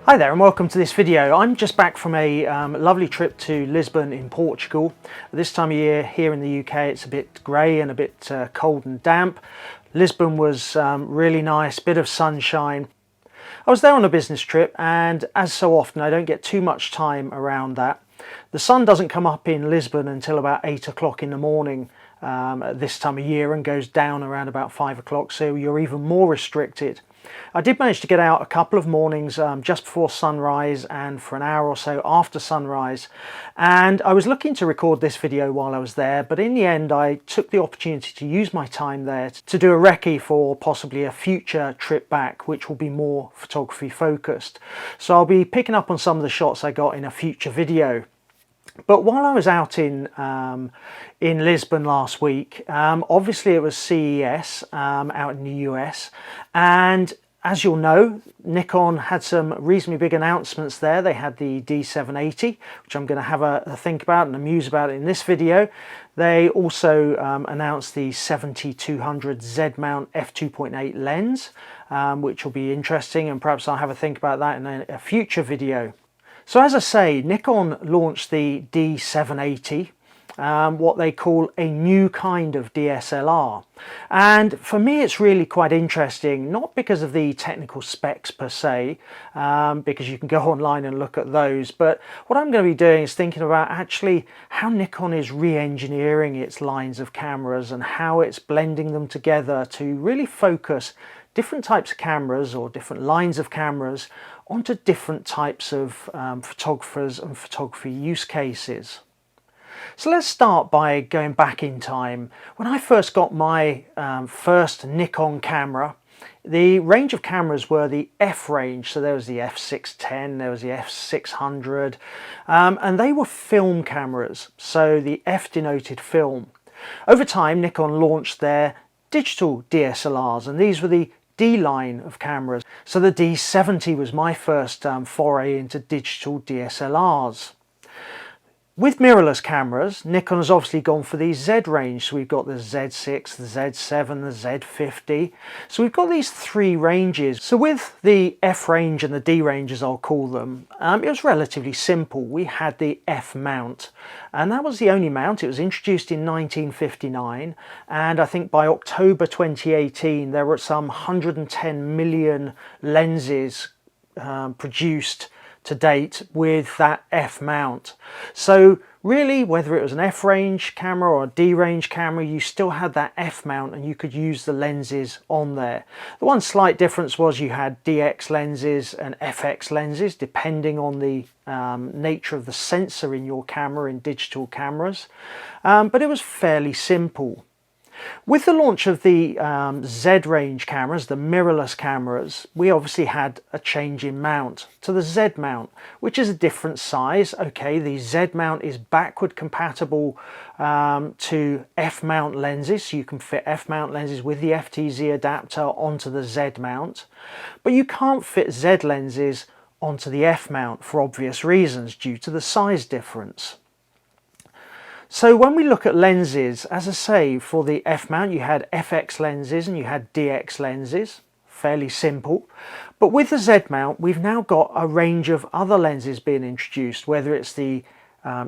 Hi there and welcome to this video. I'm just back from a lovely trip to Lisbon in Portugal. This time of year here in the UK it's a bit grey and a bit cold and damp. Lisbon was really nice, bit of sunshine. I was there on a business trip and as so often I don't get too much time around that. The sun doesn't come up in Lisbon until about 8 o'clock in the morning at this time of year and goes down around about 5 o'clock, so you're even more restricted. I did manage to get out a couple of mornings just before sunrise and for an hour or so after sunrise, and I was looking to record this video while I was there, but in the end I took the opportunity to use my time there to do a recce for possibly a future trip back which will be more photography focused. So I'll be picking up on some of the shots I got in a future video. But while I was out in Lisbon last week, obviously it was CES out in the US, and as you'll know, Nikon had some reasonably big announcements there. They had the D780, which I'm going to have a think about and amuse about in this video. They also announced the 70-200 ZMount f2.8 lens, which will be interesting, and perhaps I'll have a think about that in a future video. So as I say, Nikon launched the D780, what they call a new kind of DSLR. And for me it's really quite interesting, not because of the technical specs per se, because you can go online and look at those, but what I'm going to be doing is thinking about actually how Nikon is re-engineering its lines of cameras and how it's blending them together to really focus different types of cameras or different lines of cameras onto different types of photographers and photography use cases. So let's start by going back in time. When I first got my first Nikon camera, the range of cameras were the F range, so there was the f610, there was the f600, and they were film cameras, so the F denoted film. Over time Nikon launched their digital DSLRs, and these were the D line of cameras. So the D780 was my first foray into digital DSLRs. With mirrorless cameras, Nikon has obviously gone for the Z range. So we've got the Z6, the Z7, the Z50. So we've got these three ranges. So with the F range and the D range, as I'll call them, it was relatively simple. We had the Fmount, and that was the only mount. It was introduced in 1959, and I think by October 2018 there were some 110 million lenses produced to date with that F mount. So really, whether it was an F range camera or a D range camera, you still had that F mount and you could use the lenses on there. The one slight difference was you had DX lenses and FX lenses depending on the nature of the sensor in your camera in digital cameras, but it was fairly simple. With the launch of the Z range cameras, the mirrorless cameras, we obviously had a change in mount to the Z mount, which is a different size. Okay, the Z mount is backward compatible to F mount lenses, so you can fit F mount lenses with the FTZ adapter onto the Z mount, but you can't fit Z lenses onto the F mount for obvious reasons due to the size difference. So when we look at lenses, as I say, for the F mount you had FX lenses and you had DX lenses, fairly simple. But with the Z mount we've now got a range of other lenses being introduced, whether it's the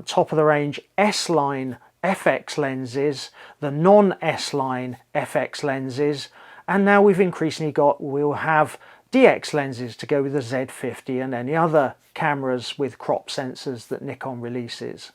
top of the range S-line FX lenses, the non-S-line FX lenses, and now we've increasingly we'll have DX lenses to go with the Z50 and any other cameras with crop sensors that Nikon releases.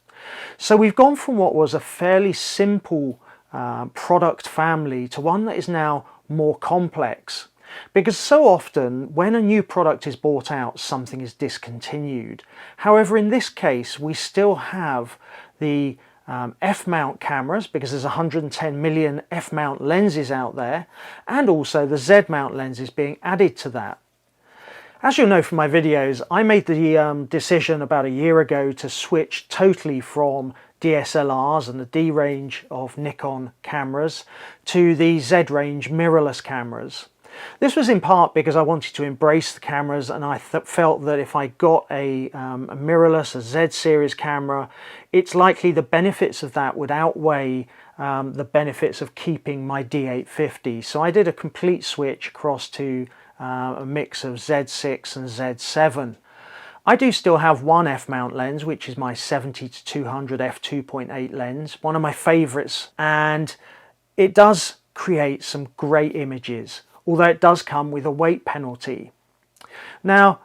So we've gone from what was a fairly simple product family to one that is now more complex, because so often when a new product is bought out something is discontinued. However, in this case we still have the F-mount cameras because there's 110 million F-mount lenses out there, and also the Z-mount lenses being added to that. As you'll know from my videos, I made the decision about a year ago to switch totally from DSLRs and the D range of Nikon cameras to the Z range mirrorless cameras. This was in part because I wanted to embrace the cameras, and I felt that if I got a mirrorless, a Z series camera, it's likely the benefits of that would outweigh the benefits of keeping my D850. So I did a complete switch across to a mix of Z6 and Z7 I do still have one F-mount lens, which is my 70-200 f2.8 lens, one of my favourites, and it does create some great images, although it does come with a weight penalty. Now,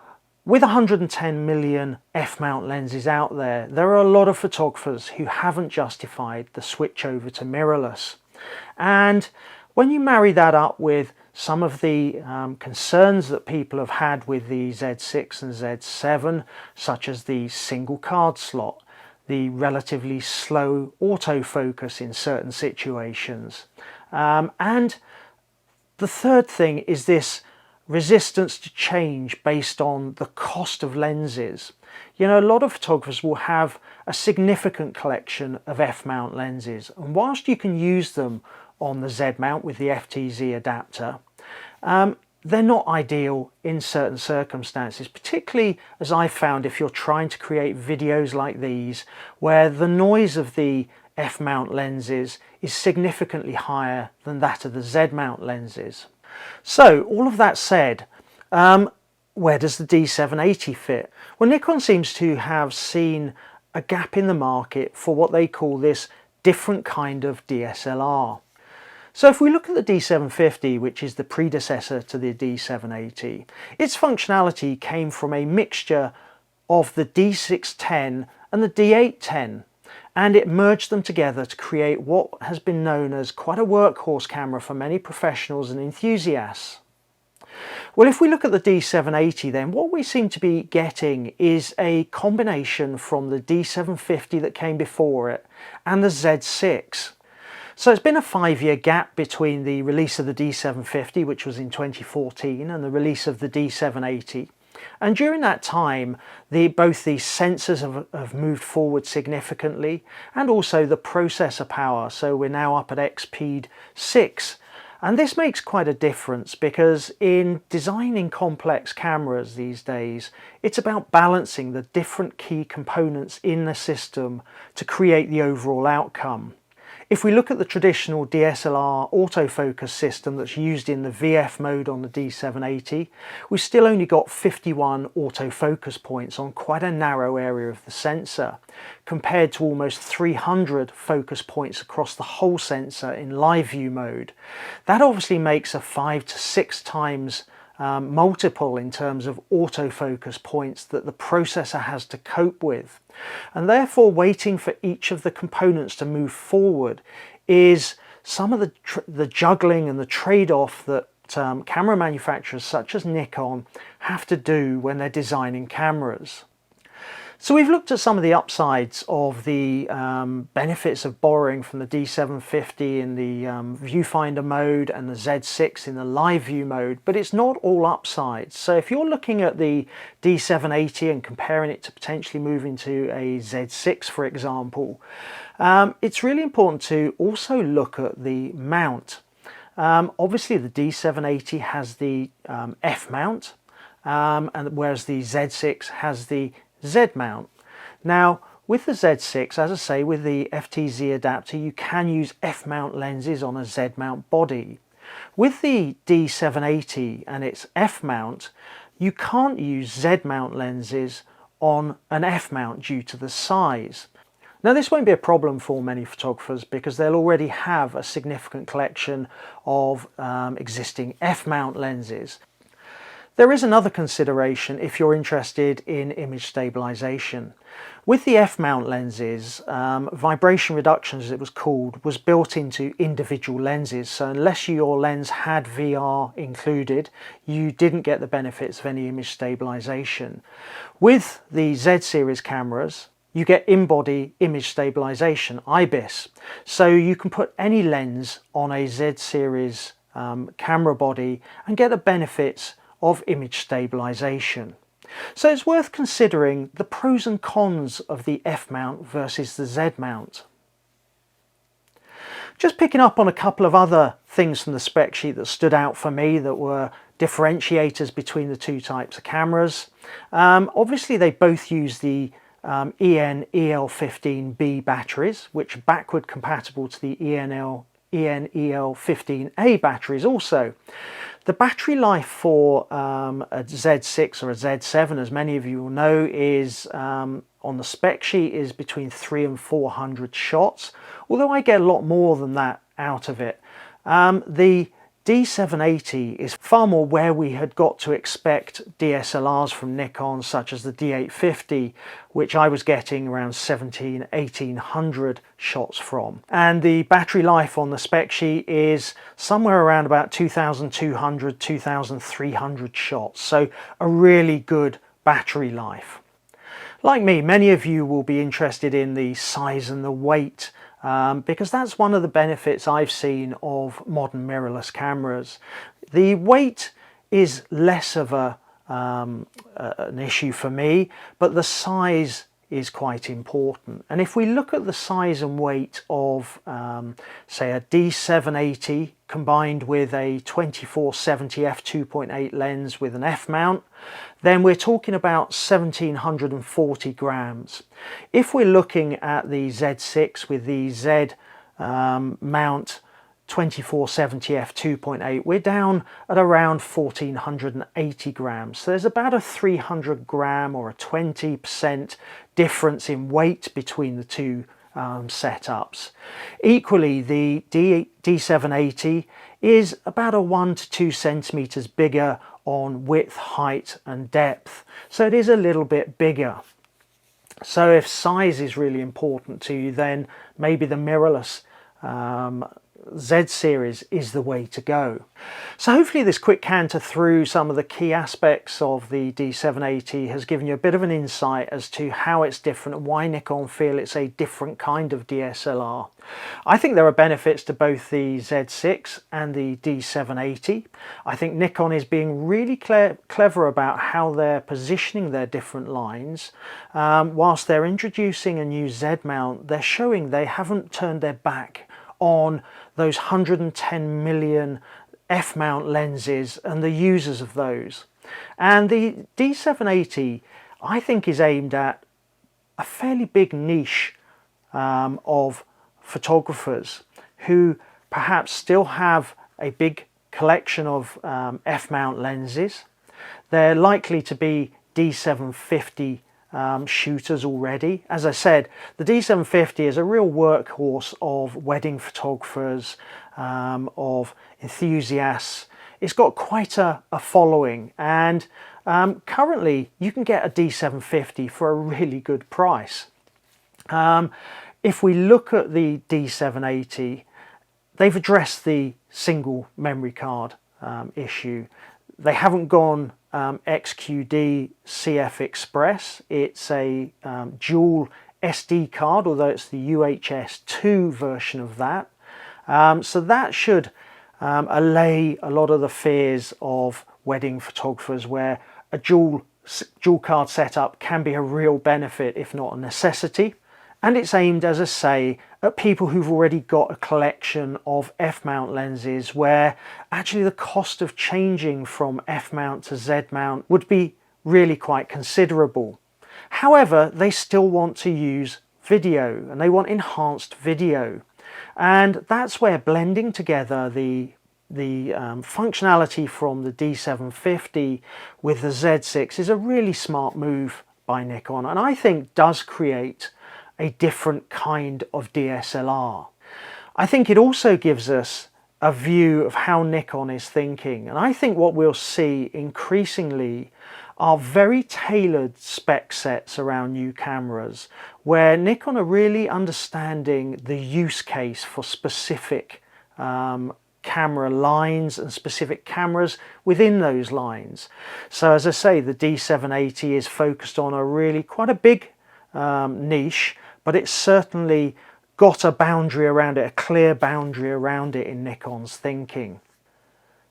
with 110 million F-mount lenses out there, there are a lot of photographers who haven't justified the switch over to mirrorless. And when you marry that up with some of the concerns that people have had with the Z6 and Z7, such as the single card slot, the relatively slow autofocus in certain situations, and the third thing is this resistance to change based on the cost of lenses. You know, a lot of photographers will have a significant collection of F-mount lenses, and whilst you can use them on the Z-mount with the FTZ adapter, they're not ideal in certain circumstances, particularly as I found if you're trying to create videos like these where the noise of the F-mount lenses is significantly higher than that of the Z-mount lenses. So all of that said, where does the D780 fit? Well, Nikon seems to have seen a gap in the market for what they call this different kind of DSLR. So if we look at the D750, which is the predecessor to the D780, its functionality came from a mixture of the D610 and the D810, and it merged them together to create what has been known as quite a workhorse camera for many professionals and enthusiasts. Well, if we look at the D780 then, what we seem to be getting is a combination from the D750 that came before it and the Z6. So it's been a 5-year gap between the release of the D750, which was in 2014, and the release of the D780. And during that time, both the sensors have moved forward significantly, and also the processor power. So we're now up at XPEED 6. And this makes quite a difference because in designing complex cameras these days, it's about balancing the different key components in the system to create the overall outcome. If we look at the traditional DSLR autofocus system that's used in the VF mode on the D780, we've still only got 51 autofocus points on quite a narrow area of the sensor, compared to almost 300 focus points across the whole sensor in live view mode. That obviously makes a 5 to 6 times multiple in terms of autofocus points that the processor has to cope with, and therefore waiting for each of the components to move forward is some of the juggling and the trade-off that camera manufacturers such as Nikon have to do when they're designing cameras. So we've looked at some of the upsides of the benefits of borrowing from the D750 in the viewfinder mode and the Z6 in the live view mode, but it's not all upsides. So if you're looking at the D780 and comparing it to potentially moving to a Z6, for example, it's really important to also look at the mount. Obviously the D780 has the F-mount, and whereas the Z6 has the Z-mount. Now with the Z6, as I say, with the FTZ adapter, you can use F-mount lenses on a Z-mount body. With the D780 and its F-mount, you can't use Z-mount lenses on an F-mount due to the size. Now this won't be a problem for many photographers because they'll already have a significant collection of existing F-mount lenses. There is another consideration if you're interested in image stabilization. With the F-mount lenses, vibration reduction, as it was called, was built into individual lenses. So unless your lens had VR included, you didn't get the benefits of any image stabilization. With the Z series cameras, you get in-body image stabilization, IBIS. So you can put any lens on a Z series camera body and get the benefits of image stabilization. So it's worth considering the pros and cons of the F-mount versus the Z-mount. Just picking up on a couple of other things from the spec sheet that stood out for me that were differentiators between the two types of cameras. Obviously they both use the EN EL15B batteries, which are backward compatible to the EN EL15A batteries also. The battery life for a Z6 or a Z7, as many of you will know, is on the spec sheet is between 300 and 400 shots, although I get a lot more than that out of it. The D780 is far more where we had got to expect DSLRs from Nikon, such as the D850, which I was getting around 1800 shots from. And the battery life on the spec sheet is somewhere around about 2200, 2300 shots. So a really good battery life. Like me, many of you will be interested in the size and the weight, because that's one of the benefits I've seen of modern mirrorless cameras. The weight is less of an issue for me, but the size is quite important. And if we look at the size and weight of say a D780 combined with a 24-70 f2.8 lens with an Fmount, then we're talking about 1740 grams. If we're looking at the Z6 with the ZMount 24-70 f2.8, we're down at around 1480 grams. So there's about a 300 gram or a 20% difference in weight between the two setups. Equally, the D780 is about a 1 to 2 centimeters bigger on width, height and depth, so it is a little bit bigger. So if size is really important to you, then maybe the mirrorless Z series is the way to go. So hopefully this quick canter through some of the key aspects of the D780 has given you a bit of an insight as to how it's different and why Nikon feel it's a different kind of DSLR. I think there are benefits to both the Z6 and the D780. I think Nikon is being really clever about how they're positioning their different lines. Whilst they're introducing a new Z-mount, they're showing they haven't turned their back on those 110 million F-mount lenses and the users of those. And the D780, I think, is aimed at a fairly big niche of photographers who perhaps still have a big collection of F-mount lenses. They're likely to be D750 shooters already. As I said, the D750 is a real workhorse of wedding photographers, of enthusiasts. It's got quite a following, and currently you can get a D750 for a really good price. If we look at the D780, they've addressed the single memory card issue. They haven't gone XQD CF Express. It's a dual SD card, although it's the UHS-2 version of that. So that should allay a lot of the fears of wedding photographers, where a dual card setup can be a real benefit, if not a necessity. And it's aimed, as I say, at people who've already got a collection of F-mount lenses, where actually the cost of changing from F-mount to Z-mount would be really quite considerable. However, they still want to use video, and they want enhanced video. And that's where blending together the functionality from the D750 with the Z6 is a really smart move by Nikon, and I think does create a different kind of DSLR. I think it also gives us a view of how Nikon is thinking, and I think what we'll see increasingly are very tailored spec sets around new cameras, where Nikon are really understanding the use case for specific camera lines and specific cameras within those lines. So as I say, the D780 is focused on a really quite a big niche, but it's certainly got a boundary around it, a clear boundary around it in Nikon's thinking.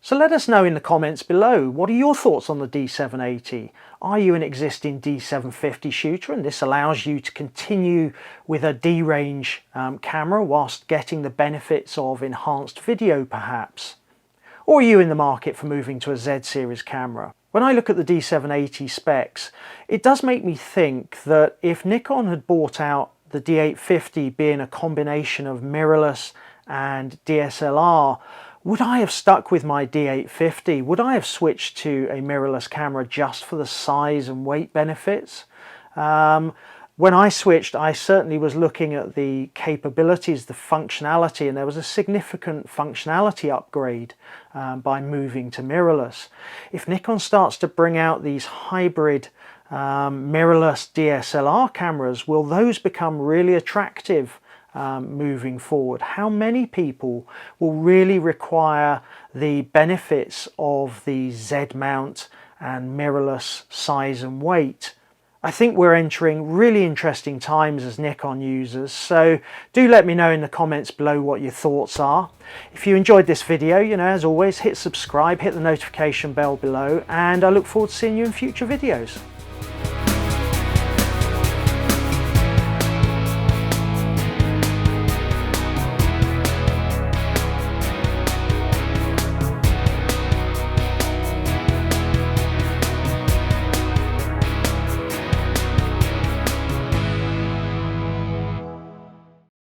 So let us know in the comments below, what are your thoughts on the D780? Are you an existing D750 shooter and this allows you to continue with a D-range camera whilst getting the benefits of enhanced video perhaps? Or are you in the market for moving to a Z series camera? When I look at the D780 specs, it does make me think that if Nikon had bought out the D850 being a combination of mirrorless and DSLR, Would I have stuck with my D850? Would I have switched to a mirrorless camera just for the size and weight benefits? When I switched, I certainly was looking at the capabilities, the functionality, and there was a significant functionality upgrade by moving to mirrorless. If Nikon starts to bring out these hybrid mirrorless DSLR cameras, will those become really attractive moving forward? How many people will really require the benefits of the ZMount and mirrorless size and weight? I think we're entering really interesting times as Nikon users, so do let me know in the comments below what your thoughts are. If you enjoyed this video, as always, hit subscribe, hit the notification bell below, and I look forward to seeing you in future videos.